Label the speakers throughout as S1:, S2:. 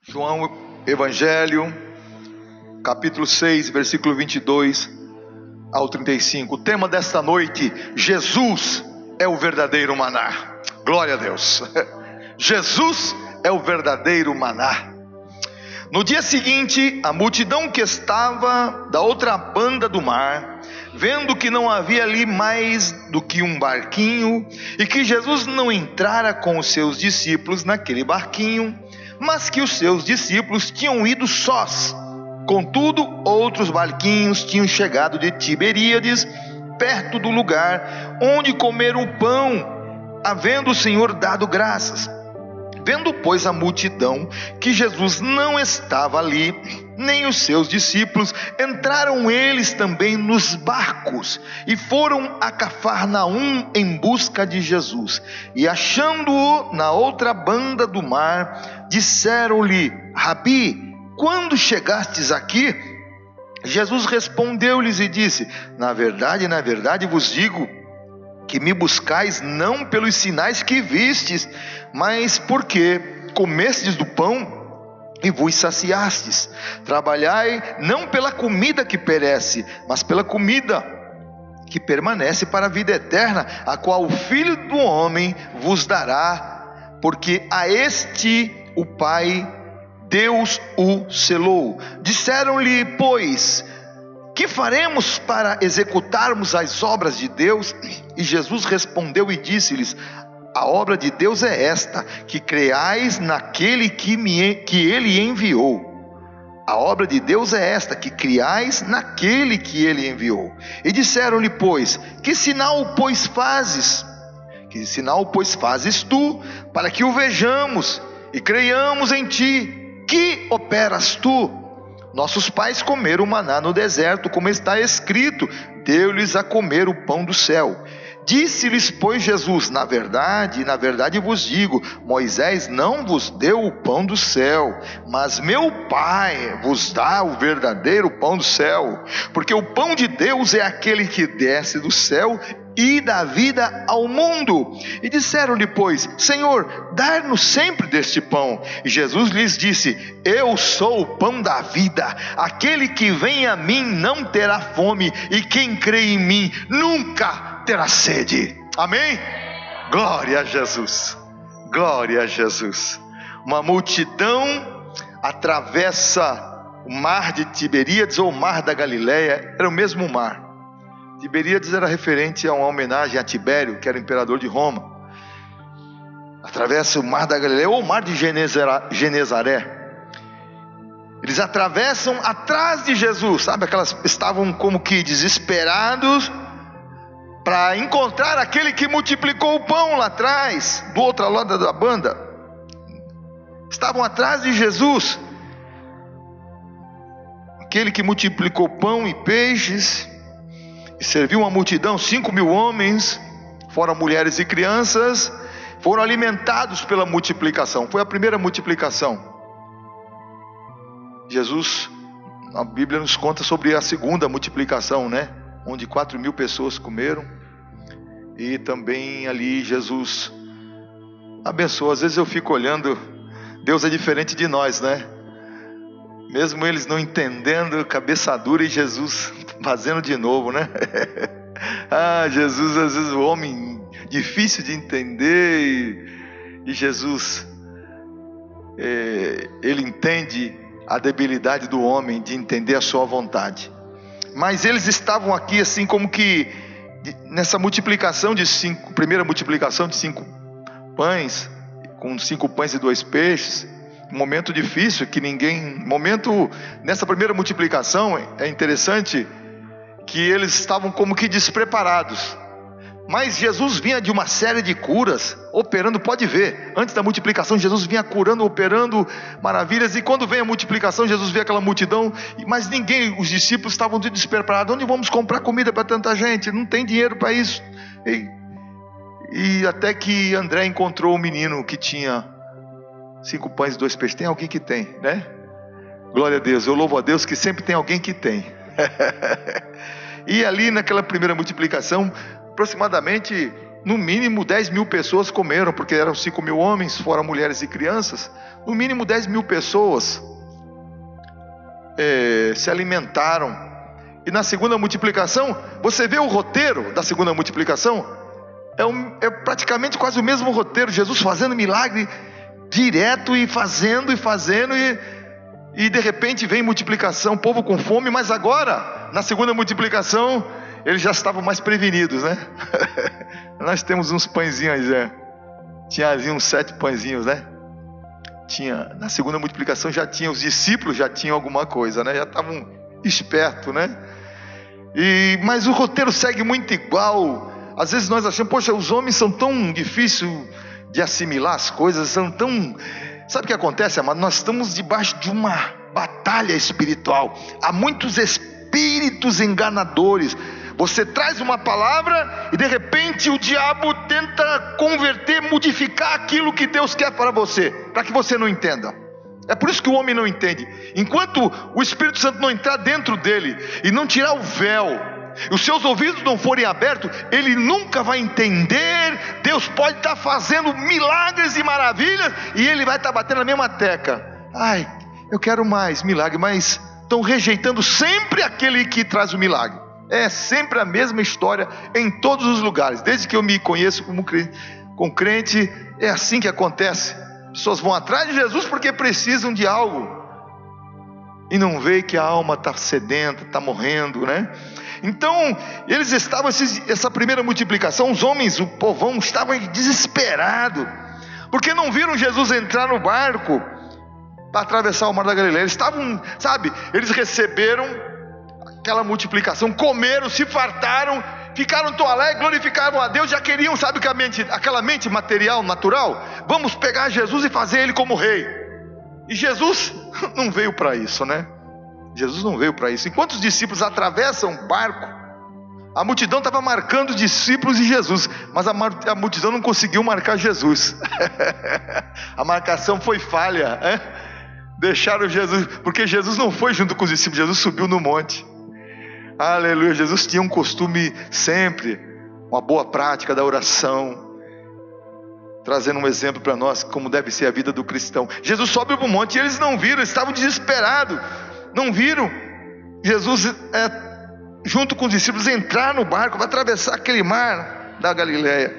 S1: João Evangelho, capítulo 6, versículo 22 ao 35. O tema desta noite: Jesus é o verdadeiro maná. Glória a Deus. Jesus é o verdadeiro maná. No dia seguinte, a multidão que estava da outra banda do mar, vendo que não havia ali mais do que um barquinho, e que Jesus não entrara com os seus discípulos naquele barquinho, mas que os seus discípulos tinham ido sós. Contudo, outros barquinhos tinham chegado de Tiberíades, perto do lugar onde comeram o pão, havendo o Senhor dado graças. Vendo, pois, a multidão que Jesus não estava ali, nem os seus discípulos, entraram eles também nos barcos e foram a Cafarnaum em busca de Jesus. E achando-o na outra banda do mar, disseram-lhe: Rabi, quando chegastes aqui? Jesus respondeu-lhes e disse: na verdade vos digo que me buscais não pelos sinais que vistes, mas porque comestes do pão e vos saciastes. Trabalhai não pela comida que perece, mas pela comida que permanece para a vida eterna, a qual o Filho do Homem vos dará, porque a este o Pai, Deus o selou. Disseram-lhe, pois, que faremos para executarmos as obras de Deus? E Jesus respondeu e disse-lhes: a obra de Deus é esta, que creais naquele que Ele enviou. A obra de Deus é esta, que creais naquele que Ele enviou. E disseram-lhe, pois, que sinal, pois, fazes? Que sinal, pois, fazes tu, para que o vejamos e creiamos em ti? Que operas tu? Nossos pais comeram maná no deserto, como está escrito: deu-lhes a comer o pão do céu. Disse-lhes, pois, Jesus: na verdade vos digo, Moisés não vos deu o pão do céu, mas meu Pai vos dá o verdadeiro pão do céu. Porque o pão de Deus é aquele que desce do céu e dá vida ao mundo. E disseram-lhe, pois, Senhor, dá-nos sempre deste pão. E Jesus lhes disse: eu sou o pão da vida. Aquele que vem a mim não terá fome, e quem crê em mim nunca terá sede. Amém? Glória a Jesus. Glória a Jesus. Uma multidão atravessa o mar de Tiberíades, ou o mar da Galileia. Era o mesmo mar. Tiberíades era referente a uma homenagem a Tibério, que era o imperador de Roma. Atravessa o mar da Galileia, ou o mar de Genezaré. Eles atravessam atrás de Jesus, sabe? Estavam como que desesperados para encontrar aquele que multiplicou o pão lá atrás, do outro lado da banda. Estavam atrás de Jesus, aquele que multiplicou pão e peixes e serviu uma multidão, 5.000 homens, fora mulheres e crianças, foram alimentados pela multiplicação. Foi a primeira multiplicação. Jesus, a Bíblia nos conta sobre a segunda multiplicação, né? Onde 4.000 pessoas comeram. E também ali Jesus abençoou. Às vezes eu fico olhando, Deus é diferente de nós, né? Mesmo eles não entendendo, cabeça dura, e Jesus fazendo de novo, né? Jesus, às vezes o homem difícil de entender, e Jesus, ele entende a debilidade do homem de entender a sua vontade. Mas eles estavam aqui assim como que nessa multiplicação de 5, primeira multiplicação de 5 pães, com 5 pães e 2 peixes, um momento difícil que nessa primeira multiplicação é interessante que eles estavam como que despreparados. Mas Jesus vinha de uma série de curas, operando, pode ver, antes da multiplicação Jesus vinha curando, operando maravilhas, e quando vem a multiplicação Jesus vê aquela multidão, mas ninguém, os discípulos estavam despreparados. Onde vamos comprar comida para tanta gente? Não tem dinheiro para isso. E até que André encontrou um menino que tinha 5 pães e 2 peixes. Tem alguém que tem, né? Glória a Deus, eu louvo a Deus que sempre tem alguém que tem. E ali naquela primeira multiplicação, aproximadamente no mínimo 10 mil pessoas comeram, porque eram 5 mil homens, fora mulheres e crianças. No mínimo 10 mil pessoas se alimentaram. E na segunda multiplicação, você vê o roteiro da segunda multiplicação, é praticamente quase o mesmo roteiro. Jesus fazendo milagre direto, e fazendo, e de repente vem multiplicação, povo com fome. Mas agora, na segunda multiplicação, eles já estavam mais prevenidos, né? Nós temos uns pãezinhos aí, tinha ali uns 7 pãezinhos, né? Na segunda multiplicação já tinha, os discípulos já tinham alguma coisa, né? Já estavam espertos, né? Mas o roteiro segue muito igual. Às vezes nós achamos, poxa, os homens são tão difíceis de assimilar as coisas, são tão... Sabe o que acontece, amado? Nós estamos debaixo de uma batalha espiritual. Há muitos espíritos enganadores. Você traz uma palavra e de repente o diabo tenta converter, modificar aquilo que Deus quer para você, para que você não entenda. É por isso que o homem não entende. Enquanto o Espírito Santo não entrar dentro dele e não tirar o véu, e os seus ouvidos não forem abertos, ele nunca vai entender. Deus pode estar fazendo milagres e maravilhas, e ele vai estar batendo na mesma tecla. Ai, eu quero mais milagre, mas estão rejeitando sempre aquele que traz o milagre. É sempre a mesma história em todos os lugares. Desde que eu me conheço como crente, é assim que acontece. Pessoas vão atrás de Jesus porque precisam de algo, e não veem que a alma está sedenta, está morrendo, né? Então, eles estavam, essa primeira multiplicação, os homens, o povão, estavam desesperados, porque não viram Jesus entrar no barco para atravessar o mar da Galileia. Eles estavam, eles receberam aquela multiplicação, comeram, se fartaram, ficaram tão alegres, glorificavam a Deus, já queriam, aquela mente material, natural, vamos pegar Jesus e fazer ele como rei. E Jesus não veio para isso, né? Jesus não veio para isso. Enquanto os discípulos atravessam o barco, a multidão estava marcando os discípulos e Jesus, mas a multidão não conseguiu marcar Jesus. A marcação foi falha, hein? Deixaram Jesus, porque Jesus não foi junto com os discípulos, Jesus subiu no monte. Aleluia. Jesus tinha um costume sempre, uma boa prática da oração, trazendo um exemplo para nós como deve ser a vida do cristão. Jesus sobe para o monte e eles não viram, eles estavam desesperados, não viram Jesus junto com os discípulos entrar no barco para atravessar aquele mar da Galileia.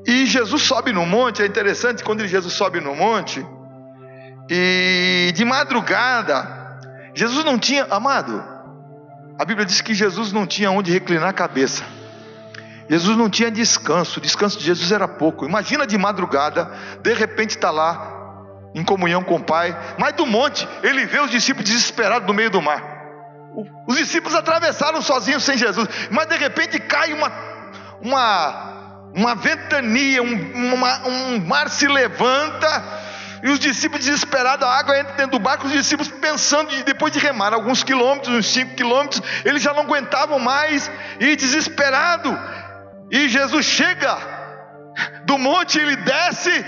S1: E Jesus sobe no monte. É interessante, quando Jesus sobe no monte, e de madrugada, Jesus não tinha, amado, a Bíblia diz que Jesus não tinha onde reclinar a cabeça. Jesus não tinha descanso. O descanso de Jesus era pouco. Imagina de madrugada, de repente está lá em comunhão com o Pai, mas do monte ele vê os discípulos desesperados no meio do mar. Os discípulos atravessaram sozinhos sem Jesus, mas de repente cai uma ventania, um mar se levanta, e os discípulos desesperados, a água entra dentro do barco. Os discípulos pensando, depois de remar alguns quilômetros, uns 5 quilômetros, eles já não aguentavam mais, e desesperado, e Jesus chega do monte, ele desce.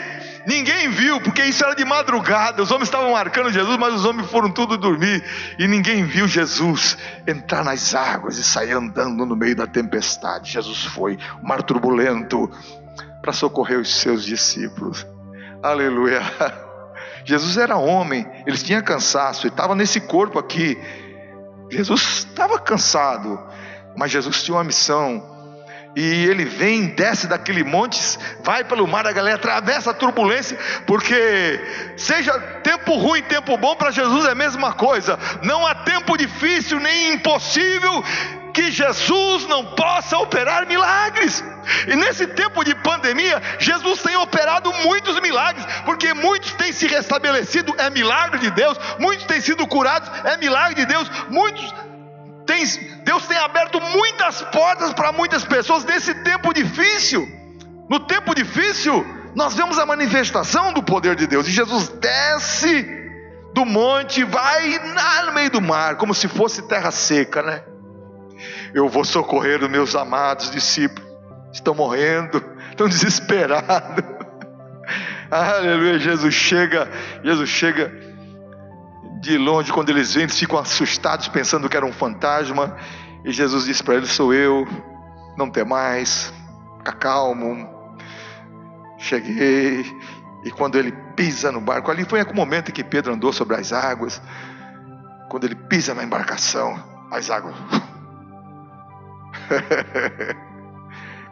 S1: Ninguém viu, porque isso era de madrugada. Os homens estavam marcando Jesus, mas os homens foram tudo dormir, e ninguém viu Jesus entrar nas águas e sair andando no meio da tempestade. Jesus foi, o mar turbulento, para socorrer os seus discípulos. Aleluia. Jesus era homem, ele tinha cansaço, ele estava nesse corpo aqui. Jesus estava cansado, mas Jesus tinha uma missão. E ele vem, desce daquele monte, vai pelo mar da Galileia, atravessa a turbulência, porque seja tempo ruim, tempo bom, para Jesus é a mesma coisa. Não há tempo difícil nem impossível que Jesus não possa operar milagres. E nesse tempo de pandemia, Jesus tem operado muitos milagres, porque muitos têm se restabelecido, é milagre de Deus. Muitos têm sido curados, é milagre de Deus. Deus tem aberto muitas portas para muitas pessoas nesse tempo difícil. No tempo difícil, nós vemos a manifestação do poder de Deus. E Jesus desce do monte, vai no meio do mar, como se fosse terra seca, né? Eu vou socorrer os meus amados discípulos, estão morrendo, estão desesperados. Aleluia. Jesus chega de longe. Quando eles vêm, eles ficam assustados, pensando que era um fantasma. E Jesus disse para ele: sou eu, não temais, fica calmo, cheguei. E quando ele pisa no barco, ali foi o momento em que Pedro andou sobre as águas. Quando ele pisa na embarcação, as águas...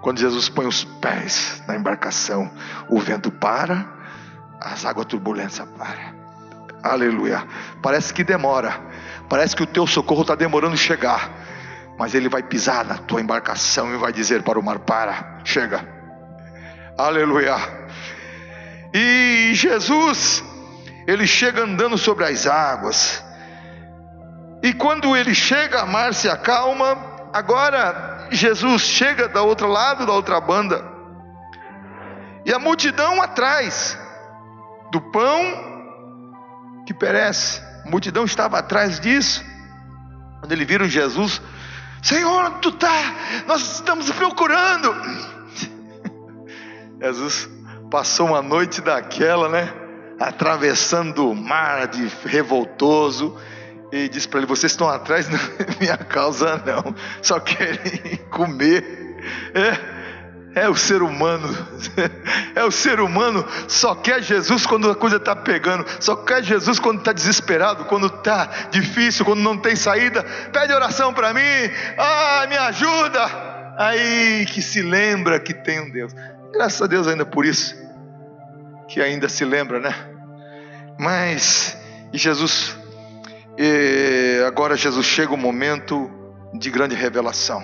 S1: Quando Jesus põe os pés na embarcação, o vento para, as águas turbulência para. Aleluia. Parece que demora, parece que o teu socorro está demorando chegar, mas ele vai pisar na tua embarcação e vai dizer para o mar: para, chega. Aleluia. E Jesus, ele chega andando sobre as águas, e quando ele chega, a mar se acalma. Agora Jesus chega do outro lado, da outra banda, e a multidão atrás do pão que perece. A multidão estava atrás disso. Quando eles viram Jesus: Senhor, onde tu está? Nós estamos procurando. Jesus passou uma noite daquela, né? Atravessando o mar de revoltoso, e disse para ele: vocês estão atrás da minha causa não, só querem comer. É o ser humano, é o ser humano, só quer Jesus quando a coisa está pegando, só quer Jesus quando está desesperado, quando está difícil, quando não tem saída. Pede oração para mim, me ajuda. Aí que se lembra que tem um Deus. Graças a Deus ainda por isso, que ainda se lembra, né? Mas, e Jesus, agora Jesus chega o momento de grande revelação.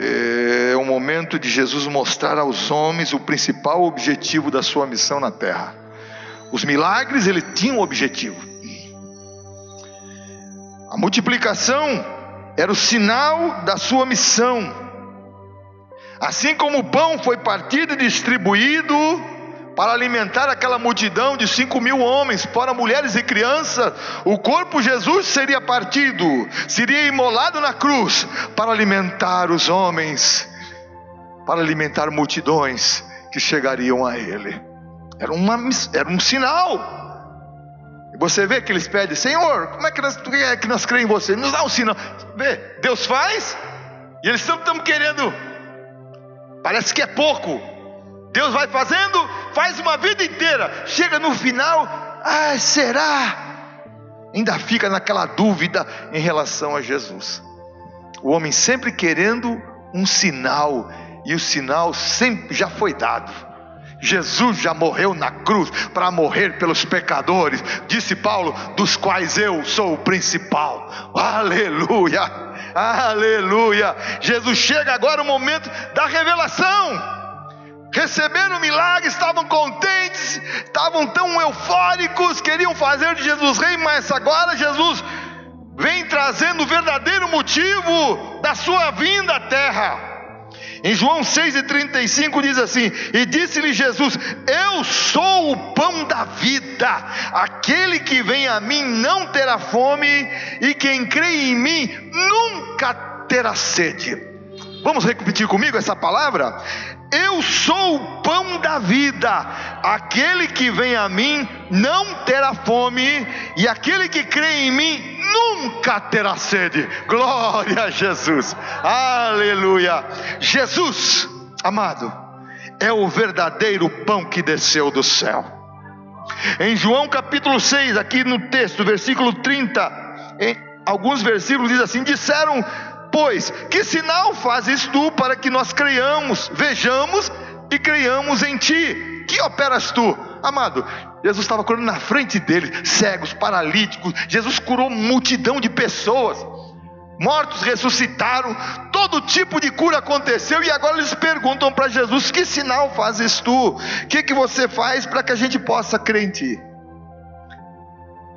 S1: É o momento de Jesus mostrar aos homens o principal objetivo da sua missão na terra. Os milagres, ele tinha um objetivo. A multiplicação era o sinal da sua missão. Assim como o pão foi partido e distribuído para alimentar aquela multidão de 5.000 homens, fora mulheres e crianças, o corpo de Jesus seria partido, seria imolado na cruz para alimentar os homens, para alimentar multidões que chegariam a Ele. Era um sinal. E você vê que eles pedem: Senhor, como é que nós cremos em você? Nos dá um sinal. Vê, Deus faz, e eles estão querendo. Parece que é pouco. Deus vai fazendo, faz uma vida inteira, chega no final: será? Ainda fica naquela dúvida em relação a Jesus. O homem sempre querendo um sinal, e o sinal sempre já foi dado. Jesus já morreu na cruz para morrer pelos pecadores, disse Paulo, dos quais eu sou o principal. Aleluia, aleluia. Jesus chega agora o momento da revelação. Receberam o milagre, estavam contentes, estavam tão eufóricos, queriam fazer de Jesus rei, mas agora Jesus vem trazendo o verdadeiro motivo da sua vinda à terra. Em João 6,35 diz assim: e disse-lhe Jesus: eu sou o pão da vida, aquele que vem a mim não terá fome, e quem crê em mim nunca terá sede. Vamos repetir comigo essa palavra? Eu sou o pão da vida, aquele que vem a mim não terá fome, e aquele que crê em mim nunca terá sede. Glória a Jesus, aleluia. Jesus, amado, é o verdadeiro pão que desceu do céu. Em João capítulo 6, aqui no texto, versículo 30, em alguns versículos diz assim: disseram, pois, que sinal fazes tu para que nós creiamos, vejamos e creiamos em ti? Que operas tu? Amado, Jesus estava curando na frente deles, cegos, paralíticos. Jesus curou multidão de pessoas, mortos ressuscitaram, todo tipo de cura aconteceu. E agora eles perguntam para Jesus: que sinal fazes tu? O que você faz para que a gente possa crer em ti?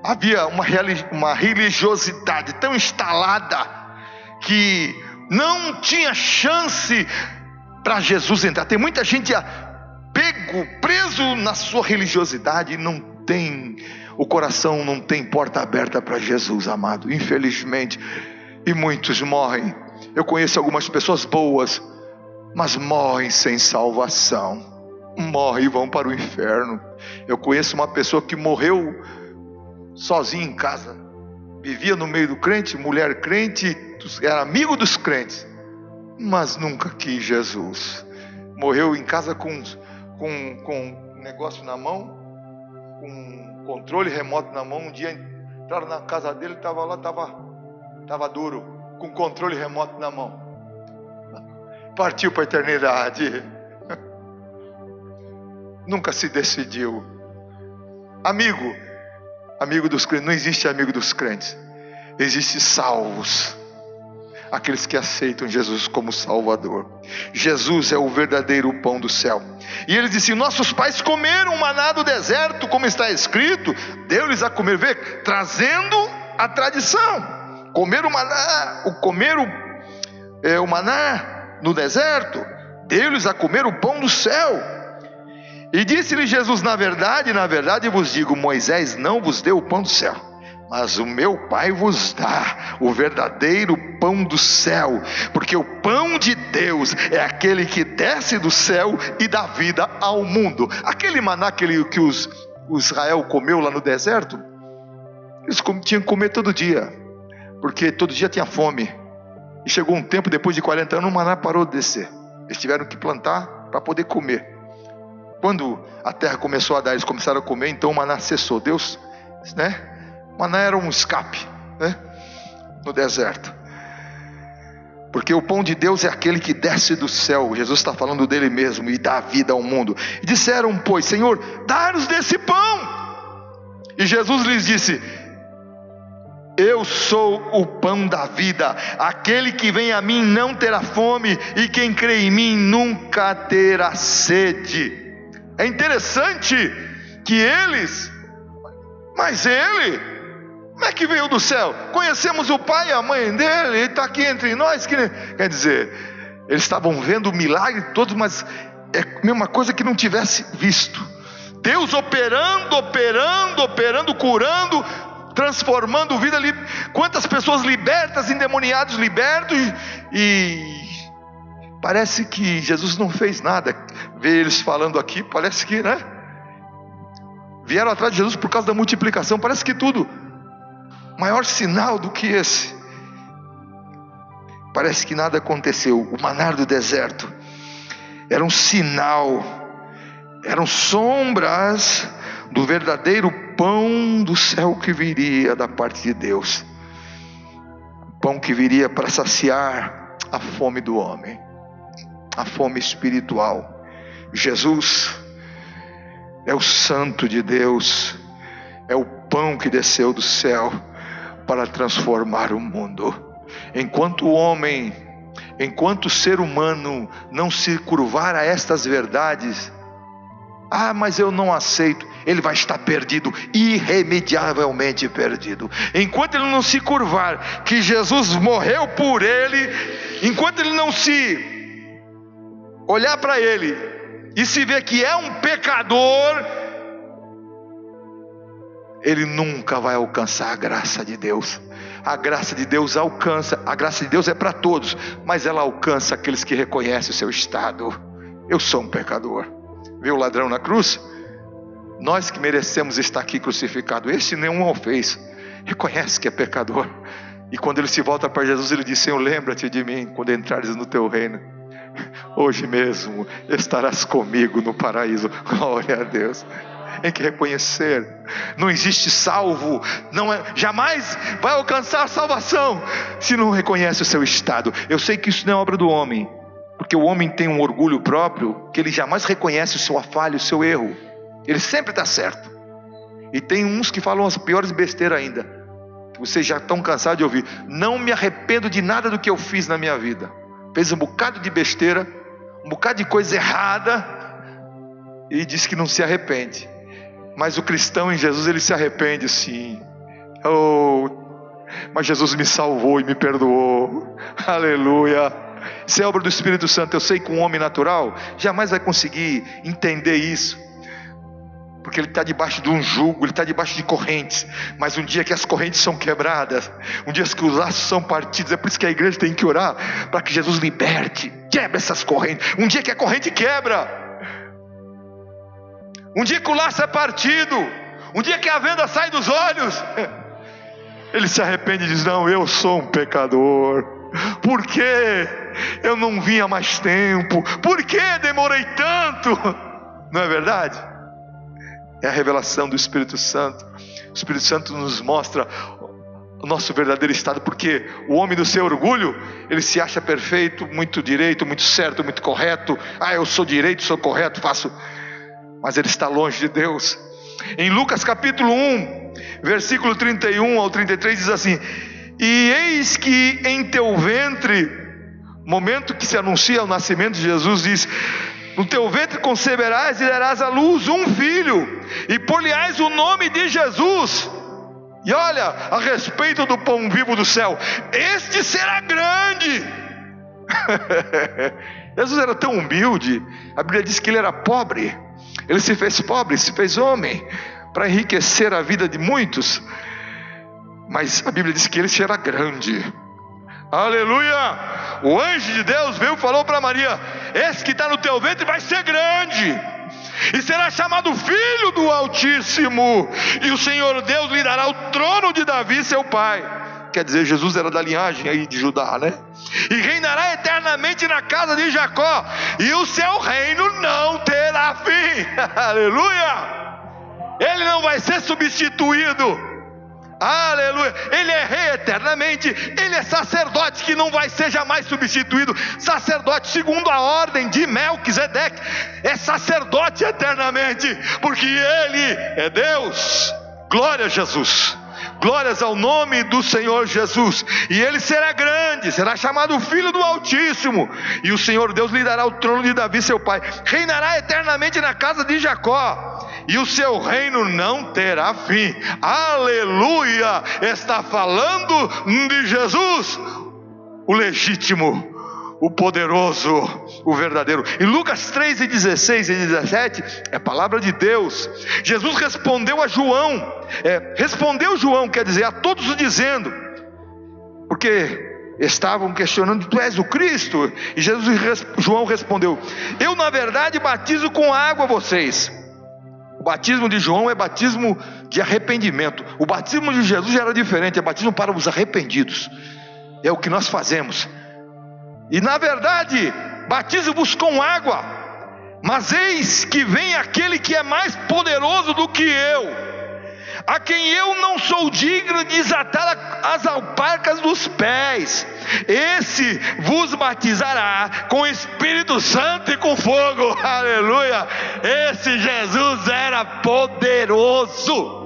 S1: Havia uma religiosidade tão instalada que não tinha chance para Jesus entrar. Tem muita gente preso na sua religiosidade, o coração não tem porta aberta para Jesus, amado, infelizmente, e muitos morrem. Eu conheço algumas pessoas boas, mas morrem sem salvação, morrem e vão para o inferno. Eu conheço uma pessoa que morreu sozinha em casa, vivia no meio do crente, mulher crente, era amigo dos crentes, mas nunca quis Jesus. Morreu em casa com um negócio na mão, com um controle remoto na mão. Um dia entraram na casa dele, estava lá, estava duro, com controle remoto na mão. Partiu para a eternidade. Nunca se decidiu. Amigo dos crentes. Não existe amigo dos crentes. Existe salvos, aqueles que aceitam Jesus como Salvador. Jesus é o verdadeiro pão do céu. E ele disse: nossos pais comeram maná do deserto, como está escrito, deu-lhes a comer. Vê, trazendo a tradição. Comeram o maná, o maná no deserto, deu-lhes a comer o pão do céu. E disse-lhe Jesus: na verdade vos digo, Moisés não vos deu o pão do céu, mas o meu Pai vos dá o verdadeiro pão do céu, porque o pão de Deus é aquele que desce do céu e dá vida ao mundo. Aquele maná que o Israel comeu lá no deserto, eles tinham que comer todo dia, porque todo dia tinha fome. E chegou um tempo, depois de 40 anos, o maná parou de descer. Eles tiveram que plantar para poder comer. Quando a terra começou a dar, eles começaram a comer, então o maná cessou. Deus, maná era um escape, no deserto. Porque o pão de Deus é aquele que desce do céu. Jesus está falando dele mesmo e dá vida ao mundo. E disseram, pois, Senhor, dá-nos desse pão. E Jesus lhes disse: eu sou o pão da vida. Aquele que vem a mim não terá fome, e quem crê em mim nunca terá sede. É interessante que mas ele, como é que veio do céu? Conhecemos o pai e a mãe dele, ele está aqui entre nós. Quer dizer, eles estavam vendo o milagre todos, mas é a mesma coisa que não tivesse visto. Deus operando, curando, transformando vida. Quantas pessoas libertas, endemoniados libertos, e parece que Jesus não fez nada. Ver eles falando aqui, parece que, vieram atrás de Jesus por causa da multiplicação. Parece que tudo, maior sinal do que esse. Parece que nada aconteceu. O maná do deserto era um sinal, eram sombras do verdadeiro pão do céu que viria da parte de Deus. Pão que viria para saciar a fome do homem, a fome espiritual. Jesus é o Santo de Deus, é o pão que desceu do céu para transformar o mundo. Enquanto o homem, enquanto o ser humano não se curvar a estas verdades, mas eu não aceito, ele vai estar perdido, irremediavelmente perdido. Enquanto ele não se curvar que Jesus morreu por ele, enquanto ele não se olhar para ele e se ver que é um pecador, ele nunca vai alcançar a graça de Deus. A graça de Deus alcança, a graça de Deus é para todos, mas ela alcança aqueles que reconhecem o seu estado. Eu sou um pecador. Viu o ladrão na cruz? Nós que merecemos estar aqui crucificado, este nenhum o fez. Reconhece que é pecador, e quando ele se volta para Jesus, ele diz: Senhor, lembra-te de mim quando entrares no teu reino. Hoje mesmo estarás comigo no paraíso. Glória a Deus. Tem que reconhecer. Não existe salvo, jamais vai alcançar a salvação se não reconhece o seu estado. Eu sei que isso não é obra do homem, porque o homem tem um orgulho próprio, que ele jamais reconhece o seu falha, o seu erro. Ele sempre está certo. E tem uns que falam as piores besteiras ainda, que vocês já estão cansados de ouvir: não me arrependo de nada do que eu fiz na minha vida. Fez um bocado de besteira, um bocado de coisa errada, e diz que não se arrepende. Mas o cristão em Jesus, ele se arrepende sim. Mas Jesus me salvou e me perdoou. Aleluia. Isso é obra do Espírito Santo. Eu sei que um homem natural jamais vai conseguir entender isso, porque ele está debaixo de um jugo, ele está debaixo de correntes. Mas um dia que as correntes são quebradas, um dia que os laços são partidos, é por isso que a igreja tem que orar para que Jesus liberte, quebre essas correntes. Um dia que a corrente quebra, um dia que o laço é partido, um dia que a venda sai dos olhos, ele se arrepende e diz: não, eu sou um pecador. Por que eu não vim há mais tempo? Por que demorei tanto? Não é verdade? É a revelação do Espírito Santo. O Espírito Santo nos mostra o nosso verdadeiro estado, porque o homem do seu orgulho, ele se acha perfeito, muito direito, muito certo, muito correto. Eu sou direito, sou correto, faço. Mas ele está longe de Deus. Em Lucas capítulo 1, versículo 31 ao 33 diz assim: e eis que em teu ventre, momento que se anuncia o nascimento de Jesus, diz: no teu ventre conceberás e darás à luz um filho, e por-lhe-ás o nome de Jesus. E olha, a respeito do pão vivo do céu, este será grande. Jesus era tão humilde, a Bíblia diz que ele era pobre. Ele se fez pobre, se fez homem, para enriquecer a vida de muitos. Mas a Bíblia diz que ele será grande. Aleluia! O anjo de Deus veio e falou para Maria: esse que está no teu ventre vai ser grande, e será chamado Filho do Altíssimo, e o Senhor Deus lhe dará o trono de Davi seu pai. Quer dizer, Jesus era da linhagem aí de Judá, né? E reinará eternamente na casa de Jacó, e o seu reino não terá fim. Aleluia! Ele não vai ser substituído. Aleluia, ele é rei eternamente, ele é sacerdote que não vai ser jamais substituído, sacerdote segundo a ordem de Melquisedeque, é sacerdote eternamente, porque ele é Deus. Glória a Jesus, glórias ao nome do Senhor Jesus. E ele será grande, será chamado Filho do Altíssimo, e o Senhor Deus lhe dará o trono de Davi seu pai, reinará eternamente na casa de Jacó, e o seu reino não terá fim. Aleluia! Está falando de Jesus, o legítimo, o poderoso, o verdadeiro. Em Lucas 3:16 e 17 é a palavra de Deus. Jesus respondeu a João, respondeu João, quer dizer, a todos dizendo, porque estavam questionando: tu és o Cristo? E João respondeu: eu na verdade batizo com água vocês. O batismo de João é batismo de arrependimento. O batismo de Jesus já era diferente, é batismo para os arrependidos. É o que nós fazemos. E na verdade, batizo-vos com água, mas eis que vem aquele que é mais poderoso do que eu, a quem eu não sou digno de desatar as alparcas dos pés. Esse vos batizará com Espírito Santo e com fogo. Aleluia! Esse Jesus era poderoso.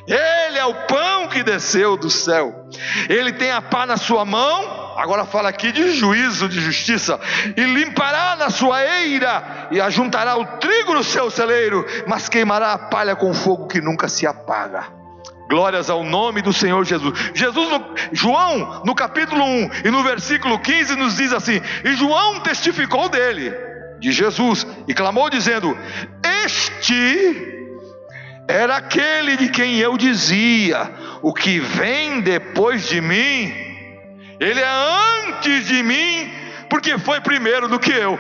S1: Ele é o pão que desceu do céu. Ele tem a pá na sua mão. Agora fala aqui de juízo, de justiça. E limpará na sua eira, e ajuntará o trigo no seu celeiro, mas queimará a palha com fogo que nunca se apaga. Glórias ao nome do Senhor Jesus. João no capítulo 1 e no versículo 15 nos diz assim: e João testificou dele, de Jesus, e clamou dizendo: este era aquele de quem eu dizia: o que vem depois de mim, ele é antes de mim, porque foi primeiro do que eu.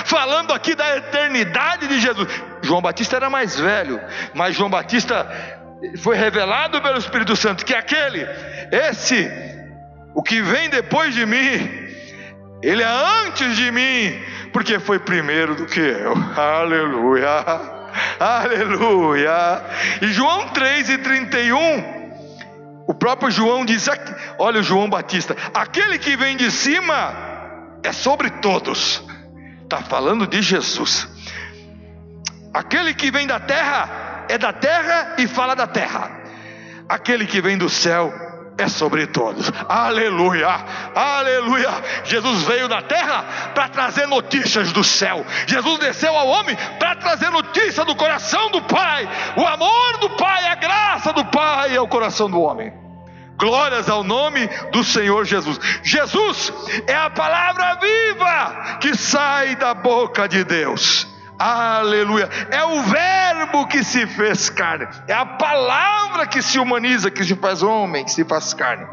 S1: Falando aqui da eternidade de Jesus. João Batista era mais velho, mas João Batista foi revelado pelo Espírito Santo que esse, o que vem depois de mim, ele é antes de mim, porque foi primeiro do que eu. Aleluia, aleluia. E João 3:31, o próprio João diz: olha o João Batista, aquele que vem de cima é sobre todos. Está falando de Jesus. Aquele que vem da terra é da terra e fala da terra. Aquele que vem do céu é sobre todos. Aleluia, aleluia. Jesus veio da terra para trazer notícias do céu. Jesus desceu ao homem para trazer notícia do coração do Pai. O amor do Pai, a graça do Pai é o coração do homem. Glórias ao nome do Senhor Jesus. Jesus é a palavra viva que sai da boca de Deus. Aleluia. É o verbo que se fez carne. É a palavra que se humaniza, que se faz homem, que se faz carne.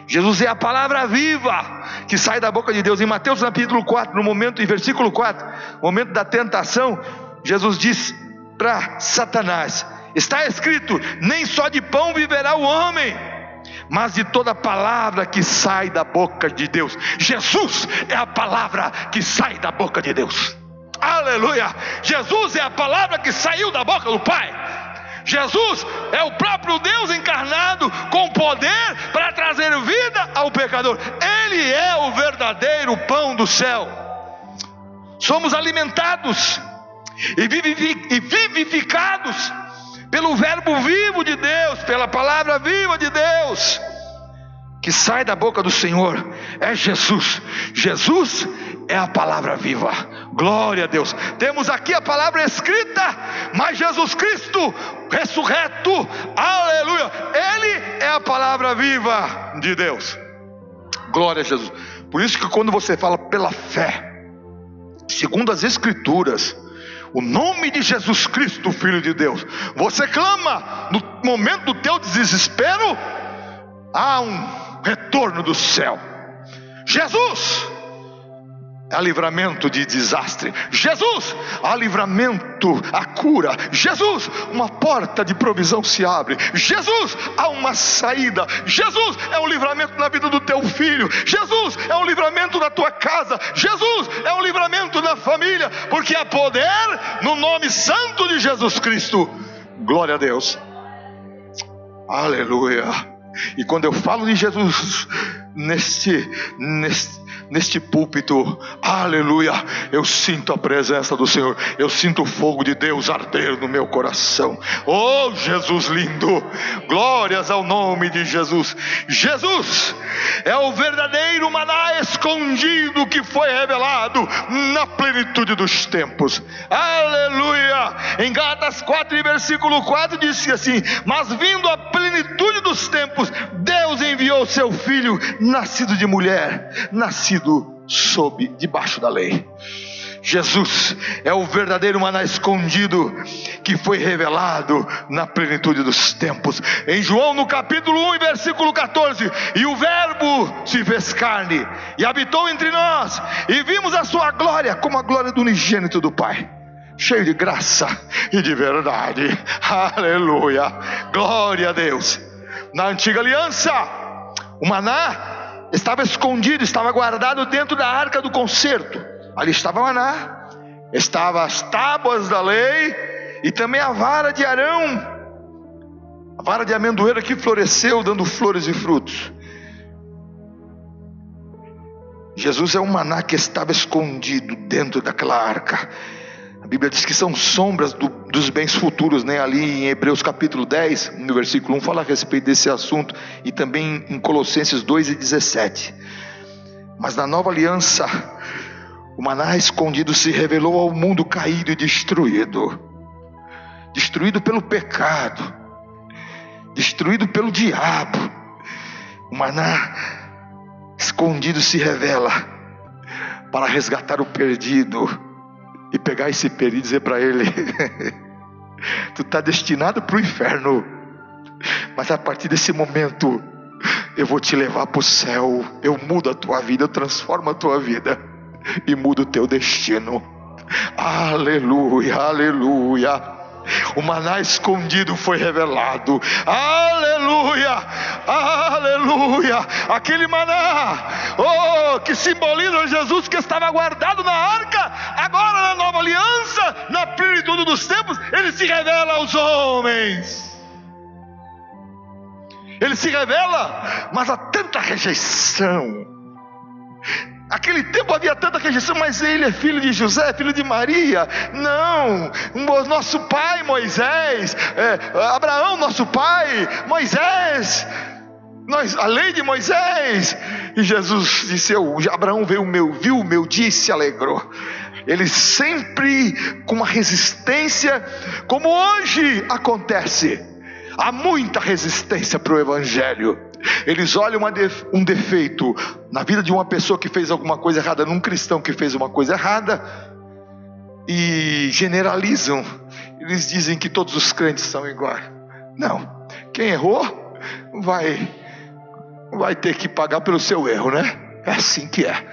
S1: Jesus é a palavra viva que sai da boca de Deus. Em Mateus capítulo 4, no momento, em versículo 4, no momento da tentação, Jesus diz para Satanás: Está escrito: nem só de pão viverá o homem, mas de toda palavra que sai da boca de Deus. Jesus é a palavra que sai da boca de Deus. Aleluia! Jesus é a palavra que saiu da boca do Pai. Jesus é o próprio Deus encarnado, com poder para trazer vida ao pecador. Ele é o verdadeiro pão do céu. Somos alimentados e vivificados pelo verbo vivo de Deus, pela palavra viva de Deus, que sai da boca do Senhor. É Jesus. Jesus é a palavra viva. Glória a Deus. Temos aqui a palavra escrita, mas Jesus Cristo ressurreto, aleluia, Ele é a palavra viva de Deus. Glória a Jesus. Por isso que quando você fala pela fé, segundo as Escrituras, o nome de Jesus Cristo, Filho de Deus, você clama no momento do teu desespero, há um retorno do céu. Jesus há livramento de desastre. Jesus há livramento, a cura. Jesus, uma porta de provisão se abre. Jesus há uma saída. Jesus é um livramento na vida do teu filho. Jesus é um livramento na tua casa. Jesus é um livramento na família, porque há poder no nome santo de Jesus Cristo. Glória a Deus. Aleluia. E quando eu falo de Jesus neste púlpito, aleluia, eu sinto a presença do Senhor, eu sinto o fogo de Deus arder no meu coração. Oh Jesus lindo, glórias ao nome de Jesus. Jesus é o verdadeiro maná escondido que foi revelado na plenitude dos tempos. Aleluia. Em Gálatas 4 e versículo 4 diz assim: mas vindo a plenitude dos tempos, Deus enviou seu filho, nascido de mulher, nascido debaixo da lei. Jesus é o verdadeiro maná escondido que foi revelado na plenitude dos tempos. Em João no capítulo 1 e versículo 14: e o verbo se fez carne e habitou entre nós, e vimos a sua glória como a glória do unigênito do Pai, cheio de graça e de verdade. Aleluia, glória a Deus. Na antiga aliança, o maná estava escondido, estava guardado dentro da arca do concerto. Ali estava o maná, estavam as tábuas da lei e também a vara de Arão, a vara de amendoeira que floresceu dando flores e frutos. Jesus é um maná que estava escondido dentro daquela arca. A Bíblia diz que são sombras dos bens futuros, né? Ali em Hebreus capítulo 10, no versículo 1, fala a respeito desse assunto, e também em Colossenses 2 e 17. Mas na nova aliança, o maná escondido se revelou ao mundo caído e destruído pelo pecado, destruído pelo diabo. O maná escondido se revela para resgatar o perdido e pegar esse perdido e dizer para ele: tu está destinado para o inferno, mas a partir desse momento eu vou te levar para o céu. Eu mudo a tua vida, eu transformo a tua vida e mudo o teu destino. Aleluia, aleluia. O maná escondido foi revelado. Aleluia, aleluia. Aquele maná, oh, que simboliza Jesus, que estava guardado na arca, agora na nova aliança, na plenitude dos tempos, ele se revela aos homens. Ele se revela, mas há tanta rejeição. Aquele tempo havia tanta rejeição, mas ele é filho de José, filho de Maria. Não, o nosso pai Moisés, Abraão nosso pai, Moisés, a lei de Moisés. E Jesus disse: Abraão viu o meu dia e se alegrou. Ele sempre com uma resistência, como hoje acontece. Há muita resistência para o Evangelho. Eles olham um defeito na vida de uma pessoa que fez alguma coisa errada, num cristão que fez uma coisa errada, e generalizam. Eles dizem que todos os crentes são iguais. Não, quem errou vai ter que pagar pelo seu erro, né? É assim que é.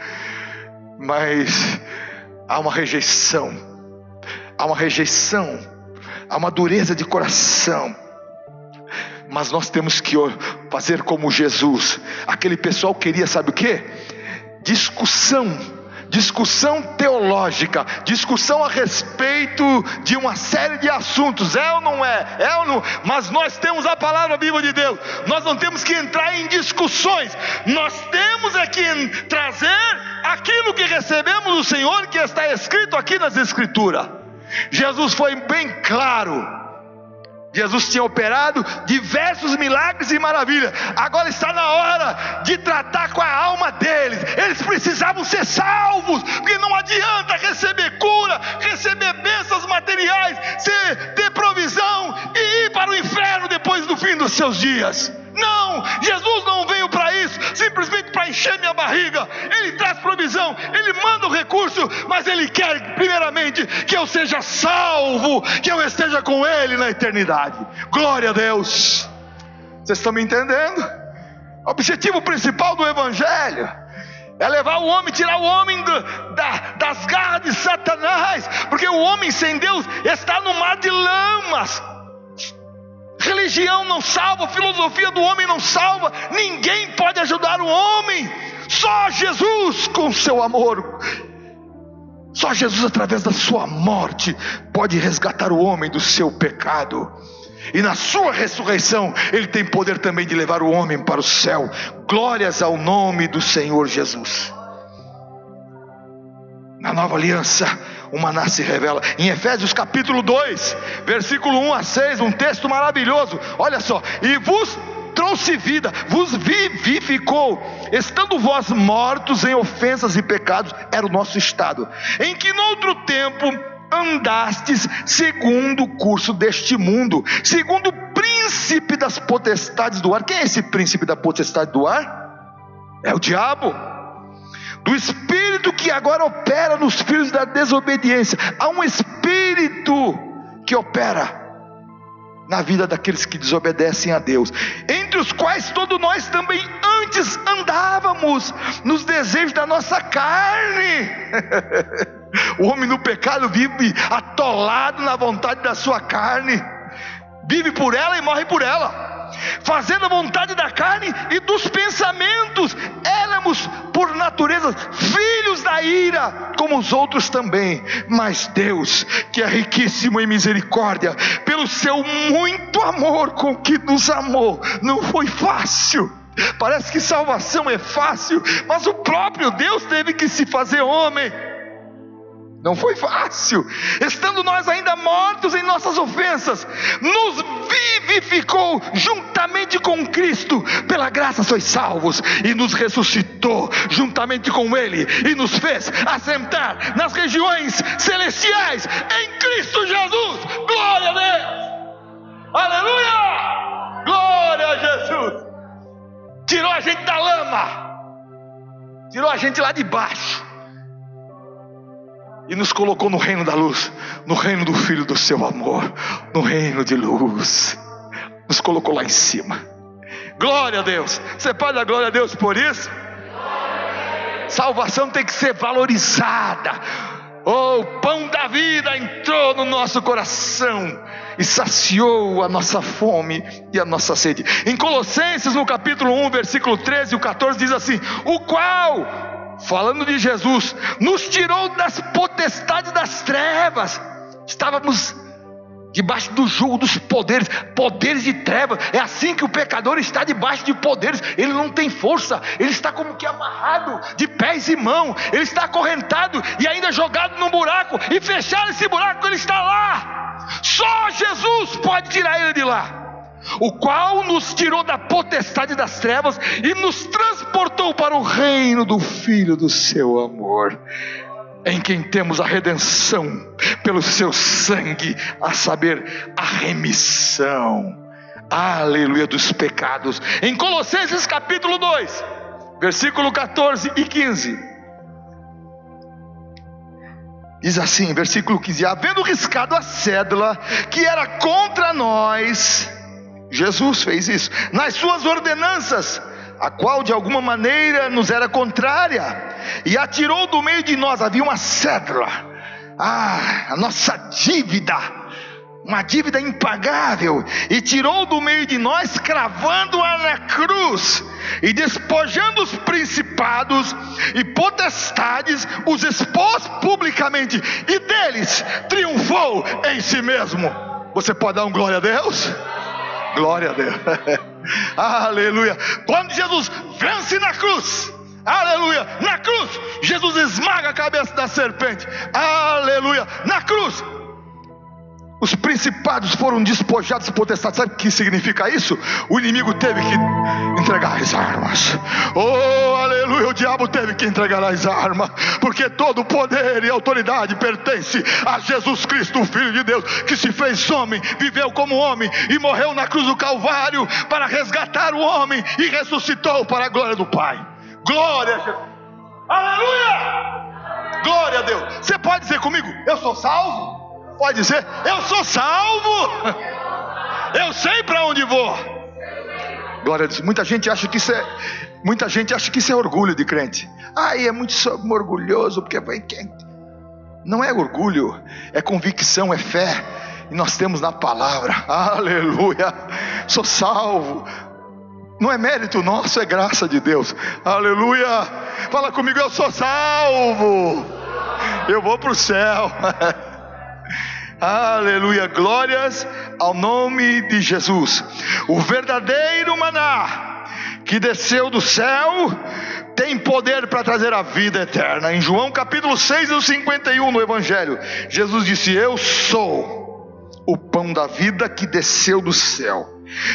S1: Mas há uma rejeição há uma dureza de coração. Mas nós temos que fazer como Jesus. Aquele pessoal queria, sabe o que? Discussão teológica, discussão a respeito de uma série de assuntos, é ou não é, mas nós temos a palavra viva de Deus, nós não temos que entrar em discussões, nós temos que trazer aquilo que recebemos do Senhor, que está escrito aqui nas Escrituras. Jesus foi bem claro. Jesus tinha operado diversos milagres e maravilhas. Agora está na hora de tratar com a alma deles. Eles precisavam ser salvos, porque não adianta receber cura, receber bênçãos materiais, ter provisão e ir para o inferno depois do fim dos seus dias. Não, Jesus não veio para isso, simplesmente para encher minha barriga. Ele traz provisão, Ele manda o recurso, mas Ele quer primeiramente que eu seja salvo, que eu esteja com Ele na eternidade. Glória a Deus. Vocês estão me entendendo? O objetivo principal do Evangelho é levar o homem, tirar o homem das garras de Satanás, porque o homem sem Deus está no mar de lamas. Religião não salva, filosofia do homem não salva, ninguém pode ajudar o homem, só Jesus com seu amor, só Jesus através da sua morte pode resgatar o homem do seu pecado, e na sua ressurreição Ele tem poder também de levar o homem para o céu. Glórias ao nome do Senhor Jesus. Na nova aliança o maná se revela. Em Efésios capítulo 2, versículo 1 a 6, um texto maravilhoso. Olha só: e vos trouxe vida, vos vivificou, estando vós mortos em ofensas e pecados, era o nosso estado, em que no outro tempo andastes segundo o curso deste mundo, segundo o príncipe das potestades do ar. Quem é esse príncipe da potestade do ar? É o diabo, do espírito que agora opera nos filhos da desobediência. Há um espírito que opera na vida daqueles que desobedecem a Deus, entre os quais todos nós também antes andávamos nos desejos da nossa carne. O homem no pecado vive atolado na vontade da sua carne, vive por ela e morre por ela, fazendo a vontade da carne e dos pensamentos. Éramos por natureza filhos da ira, como os outros também. Mas Deus, que é riquíssimo em misericórdia, pelo seu muito amor com que nos amou, não foi fácil. Parece que salvação é fácil, mas o próprio Deus teve que se fazer homem. Não foi fácil. Estando nós ainda mortos em nossas ofensas, nos vivificou juntamente com Cristo. Pela graça sois salvos. E nos ressuscitou juntamente com Ele, e nos fez assentar nas regiões celestiais em Cristo Jesus. Glória a Deus. Aleluia. Glória a Jesus. Tirou a gente da lama, tirou a gente lá de baixo e nos colocou no reino da luz, no reino do Filho do seu amor, no reino de luz. Nos colocou lá em cima. Glória a Deus. Você pode dar glória a Deus por isso? Salvação tem que ser valorizada. O pão da vida entrou no nosso coração e saciou a nossa fome e a nossa sede. Em Colossenses, no capítulo 1, versículo 13 e 14, diz assim: o qual, falando de Jesus, nos tirou das potestades das trevas. Estávamos debaixo do jugo dos poderes de trevas. É assim que o pecador está debaixo de poderes. Ele não tem força, ele está como que amarrado de pés e mãos, ele está acorrentado e ainda jogado num buraco, e fechar esse buraco ele está lá. Só Jesus pode tirar ele de lá, o qual nos tirou da potestade das trevas e nos transportou para o reino do Filho do seu amor, em quem temos a redenção pelo seu sangue, a saber, a remissão, aleluia, dos pecados. Em Colossenses capítulo 2, versículo 14 e 15, diz assim, versículo 15: havendo riscado a cédula que era contra nós, Jesus fez isso, nas suas ordenanças, a qual de alguma maneira nos era contrária, e atirou do meio de nós. Havia uma cédula, a nossa dívida, uma dívida impagável, e tirou do meio de nós, cravando-a na cruz, e despojando os principados e potestades, os expôs publicamente, e deles triunfou em si mesmo. Você pode dar um glória a Deus? Glória a Deus. Aleluia. Quando Jesus vence na cruz, aleluia, na cruz, Jesus esmaga a cabeça da serpente, aleluia, na cruz, os principados foram despojados, potestades. Sabe o que significa isso? O inimigo teve que entregar as armas. Oh, aleluia, o diabo teve que entregar as armas, porque todo poder e autoridade pertence a Jesus Cristo, o Filho de Deus, que se fez homem, viveu como homem e morreu na cruz do Calvário para resgatar o homem, e ressuscitou para a glória do Pai. Glória a Jesus. Aleluia. Glória a Deus. Você pode dizer comigo: eu sou salvo? Pode dizer: eu sou salvo, eu sei para onde vou. Glória a Deus. Muita gente acha que isso é orgulho de crente. É muito orgulhoso, porque não é orgulho, é convicção, é fé, e nós temos na palavra. Aleluia. Sou salvo, não é mérito nosso, é graça de Deus. Aleluia. Fala comigo: eu sou salvo, eu vou para o céu. Aleluia, glórias ao nome de Jesus. O verdadeiro maná que desceu do céu tem poder para trazer a vida eterna. Em João capítulo 6, no 51, no Evangelho, Jesus disse: eu sou o pão da vida que desceu do céu,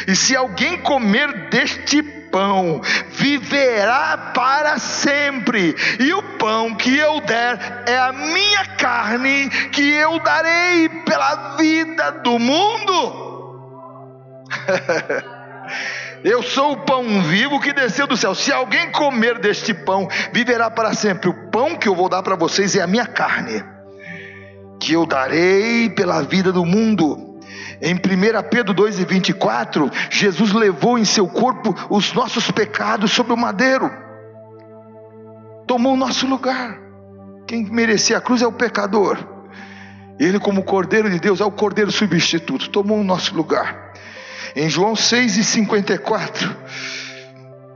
S1: e se alguém comer deste pão, viverá para sempre. E o pão que eu der é a minha carne, que eu darei pela vida do mundo. Eu sou o pão vivo que desceu do céu. Se alguém comer deste pão, viverá para sempre. O pão que eu vou dar para vocês é a minha carne, que eu darei pela vida do mundo. Em 1 Pedro 2:24, Jesus levou em seu corpo os nossos pecados sobre o madeiro, tomou o nosso lugar. Quem merecia a cruz é o pecador. Ele, como Cordeiro de Deus, é o Cordeiro substituto, tomou o nosso lugar. Em João 6:54,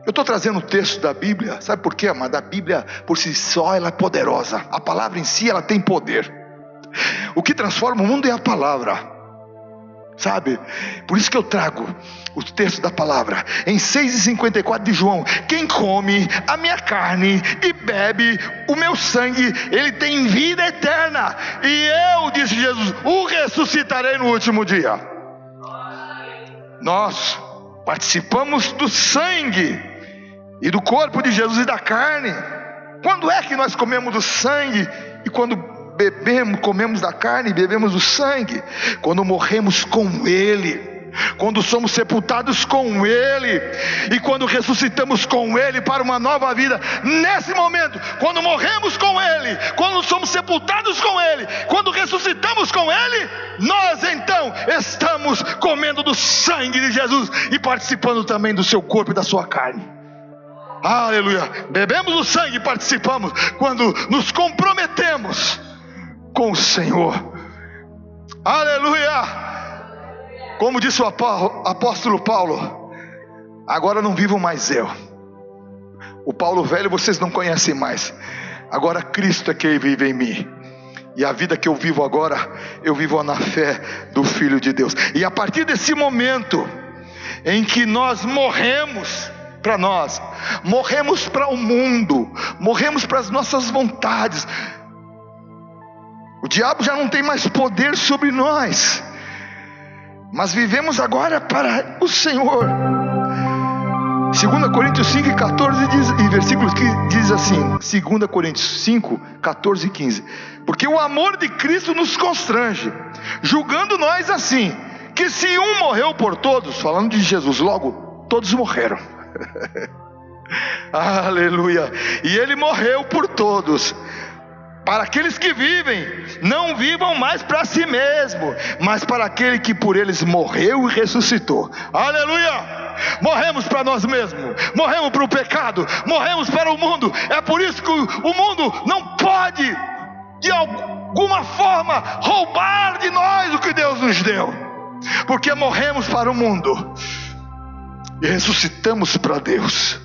S1: eu estou trazendo o texto da Bíblia, sabe por quê, amado? A Bíblia por si só ela é poderosa, a palavra em si ela tem poder. O que transforma o mundo é a palavra, sabe? Por isso que eu trago o texto da palavra. Em 6:54 de João: quem come a minha carne e bebe o meu sangue, ele tem vida eterna, e eu, disse Jesus, o ressuscitarei no último dia. Nós participamos do sangue e do corpo de Jesus e da carne. Quando é que nós comemos do sangue e quando comemos da carne e bebemos do sangue? Quando morremos com Ele, quando somos sepultados com Ele, e quando ressuscitamos com Ele para uma nova vida. Nesse momento, quando morremos com Ele, quando somos sepultados com Ele, quando ressuscitamos com Ele, nós então estamos comendo do sangue de Jesus e participando também do seu corpo e da sua carne. Aleluia. Bebemos o sangue e participamos quando nos comprometemos com o Senhor. Aleluia. Como disse o apóstolo Paulo: agora não vivo mais eu. O Paulo velho vocês não conhecem mais. Agora Cristo é quem vive em mim. E a vida que eu vivo agora, eu vivo na fé do Filho de Deus. E a partir desse momento em que nós morremos para nós, morremos para o mundo, morremos para as nossas vontades, o diabo já não tem mais poder sobre nós, mas vivemos agora para o Senhor. 2 Coríntios 5:14 diz, e versículos que diz assim, 2 Coríntios 5:14 e 15: porque o amor de Cristo nos constrange, julgando nós assim, que se um morreu por todos, falando de Jesus, logo todos morreram. Aleluia. E Ele morreu por todos, para aqueles que vivem, não vivam mais para si mesmo, mas para aquele que por eles morreu e ressuscitou. Aleluia. Morremos para nós mesmos, morremos para o pecado, morremos para o mundo. É por isso que o mundo não pode de alguma forma roubar de nós o que Deus nos deu, porque morremos para o mundo e ressuscitamos para Deus.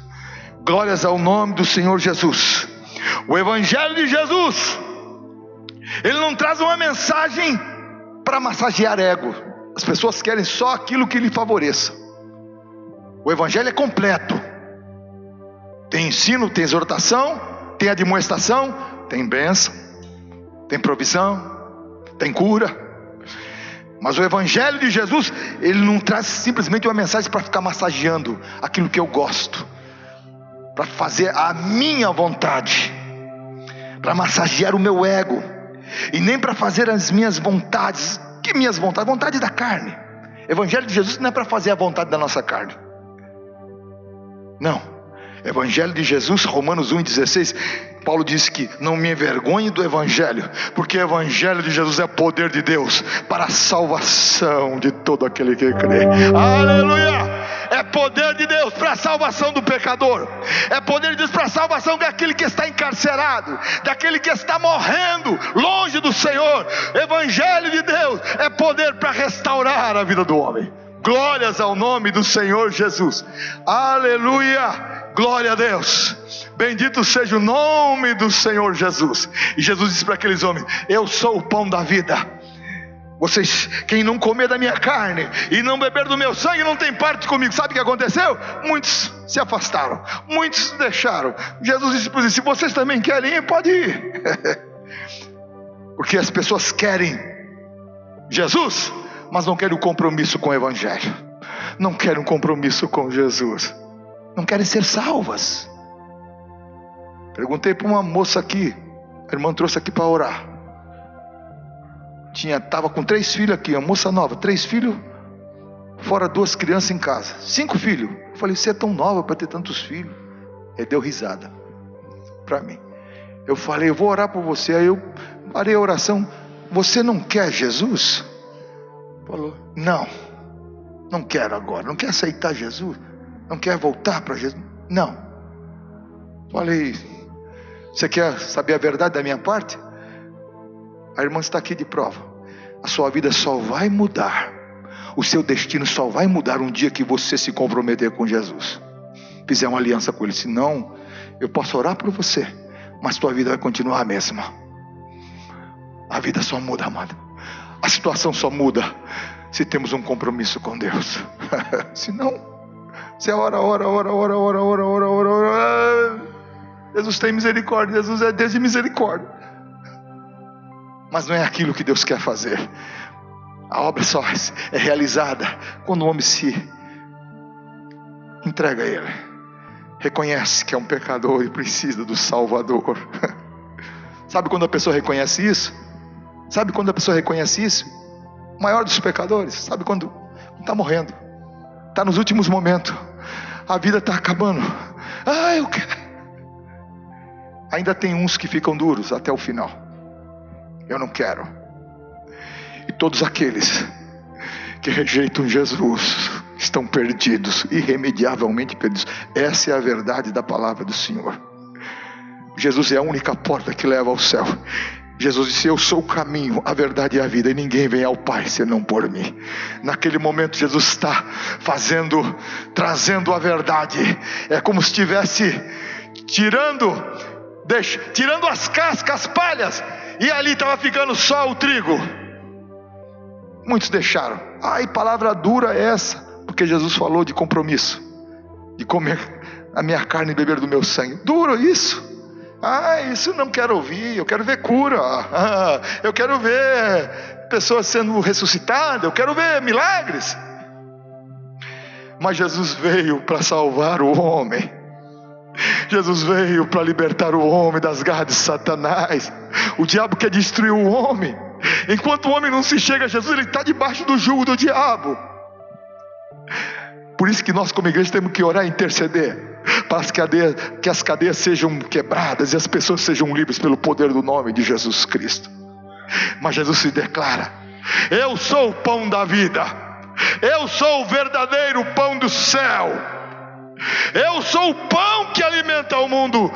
S1: Glórias ao nome do Senhor Jesus. O Evangelho de Jesus, ele não traz uma mensagem para massagear ego. As pessoas querem só aquilo que lhe favoreça. O Evangelho é completo. Tem ensino, tem exortação, tem admoestação, tem bênção, tem provisão, tem cura. Mas o Evangelho de Jesus, ele não traz simplesmente uma mensagem para ficar massageando aquilo que eu gosto, para fazer a minha vontade, para massagear o meu ego, e nem para fazer as minhas vontades. Que minhas vontades? Vontade da carne. Evangelho de Jesus não é para fazer a vontade da nossa carne. Não. Evangelho de Jesus, Romanos 1,16, Paulo diz que não me envergonhe do Evangelho, porque o Evangelho de Jesus é poder de Deus para a salvação de todo aquele que crê. Aleluia! É poder de Deus para a salvação do pecador, é poder de Deus para a salvação daquele que está encarcerado, daquele que está morrendo longe do Senhor. Evangelho de Deus é poder para restaurar a vida do homem. Glórias ao nome do Senhor Jesus. Aleluia! Glória a Deus. Bendito seja o nome do Senhor Jesus. E Jesus disse para aqueles homens: eu sou o pão da vida. Vocês, quem não comer da minha carne e não beber do meu sangue, não tem parte comigo. Sabe o que aconteceu? Muitos se afastaram, muitos deixaram. Jesus disse para eles: se vocês também querem ir, pode ir. Porque as pessoas querem Jesus, mas não querem o compromisso com o Evangelho, não querem um compromisso com Jesus, não querem ser salvas. Perguntei para uma moça aqui, a irmã trouxe aqui para orar. Estava com 3 filhos aqui, uma moça nova, 3 filhos, fora 2 crianças em casa, 5 filhos. Eu falei: você é tão nova para ter tantos filhos? Ele deu risada para mim. Eu falei: eu vou orar por você. Aí eu parei a oração. Você não quer Jesus? Falou: não quero agora, não quer aceitar Jesus, não quer voltar para Jesus? Não. Falei: você quer saber a verdade da minha parte? A irmã está aqui de prova. A sua vida só vai mudar, o seu destino só vai mudar um dia que você se comprometer com Jesus, fizer uma aliança com Ele. Senão, eu posso orar por você, mas tua vida vai continuar a mesma. A vida só muda, amado. A situação só muda se temos um compromisso com Deus. Senão, você ora. Jesus tem misericórdia, Jesus é Deus de misericórdia. Mas não é aquilo que Deus quer fazer. A obra só é realizada quando o homem se entrega a Ele, reconhece que é um pecador e precisa do Salvador. Sabe quando a pessoa reconhece isso? Sabe quando a pessoa reconhece isso? O maior dos pecadores. Sabe quando está morrendo, está nos últimos momentos, a vida está acabando. Eu quero. Ainda tem uns que ficam duros até o final. Eu não quero. E todos aqueles que rejeitam Jesus estão perdidos, irremediavelmente perdidos. Essa é a verdade da palavra do Senhor. Jesus é a única porta que leva ao céu. Jesus disse: eu sou o caminho, a verdade e a vida, e ninguém vem ao Pai senão por mim. Naquele momento Jesus está trazendo a verdade. É como se estivesse tirando as cascas, as palhas, e ali estava ficando só o trigo. Muitos deixaram. Ai, palavra dura é essa? Porque Jesus falou de compromisso, de comer a minha carne e beber do meu sangue. Duro isso? Isso não quero ouvir. Eu quero ver cura, eu quero ver pessoas sendo ressuscitadas, eu quero ver milagres. Mas Jesus veio para salvar o homem. Jesus veio para libertar o homem das garras de Satanás. O diabo quer destruir o homem. Enquanto o homem não se chega a Jesus, ele está debaixo do jugo do diabo. Por isso que nós como igreja temos que orar e interceder para que as cadeias sejam quebradas e as pessoas sejam livres pelo poder do nome de Jesus Cristo. Mas Jesus se declara: eu sou o pão da vida, eu sou o verdadeiro pão do céu, eu sou o pão que alimenta o mundo.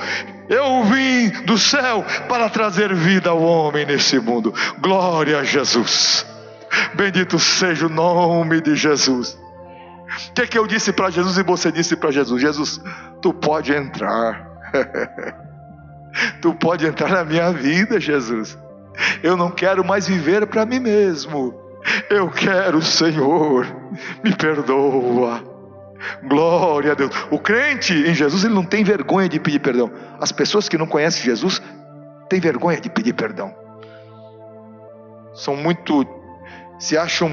S1: Eu vim do céu para trazer vida ao homem nesse mundo. Glória a Jesus. Bendito seja o nome de Jesus. O que eu disse para Jesus e você disse para Jesus? Jesus, tu pode entrar. Tu pode entrar na minha vida, Jesus. Eu não quero mais viver para mim mesmo. Eu quero o Senhor. Me perdoa. Glória a Deus. O crente em Jesus, ele não tem vergonha de pedir perdão. As pessoas que não conhecem Jesus têm vergonha de pedir perdão. Se acham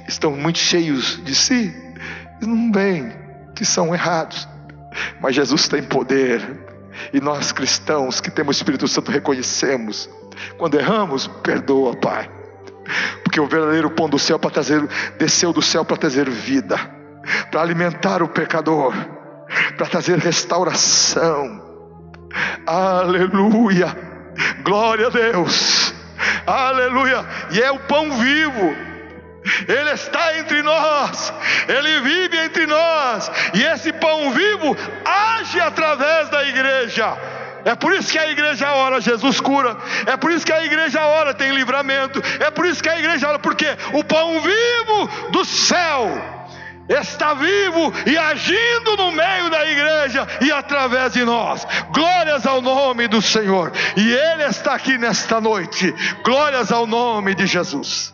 S1: estão muito cheios de si. E não veem que são errados. Mas Jesus tem poder. E nós cristãos que temos o Espírito Santo reconhecemos. Quando erramos, perdoa, Pai. Porque o verdadeiro pão do céu desceu do céu para trazer vida, para alimentar o pecador, para trazer restauração. Aleluia, glória a Deus, aleluia. E é o pão vivo, Ele está entre nós, Ele vive entre nós, e esse pão vivo age através da igreja. É por isso que a igreja ora, Jesus cura. É por isso que a igreja ora, tem livramento. É por isso que a igreja ora, porque o pão vivo do céu está vivo e agindo no meio da igreja e através de nós. Glórias ao nome do Senhor. E Ele está aqui nesta noite. Glórias ao nome de Jesus.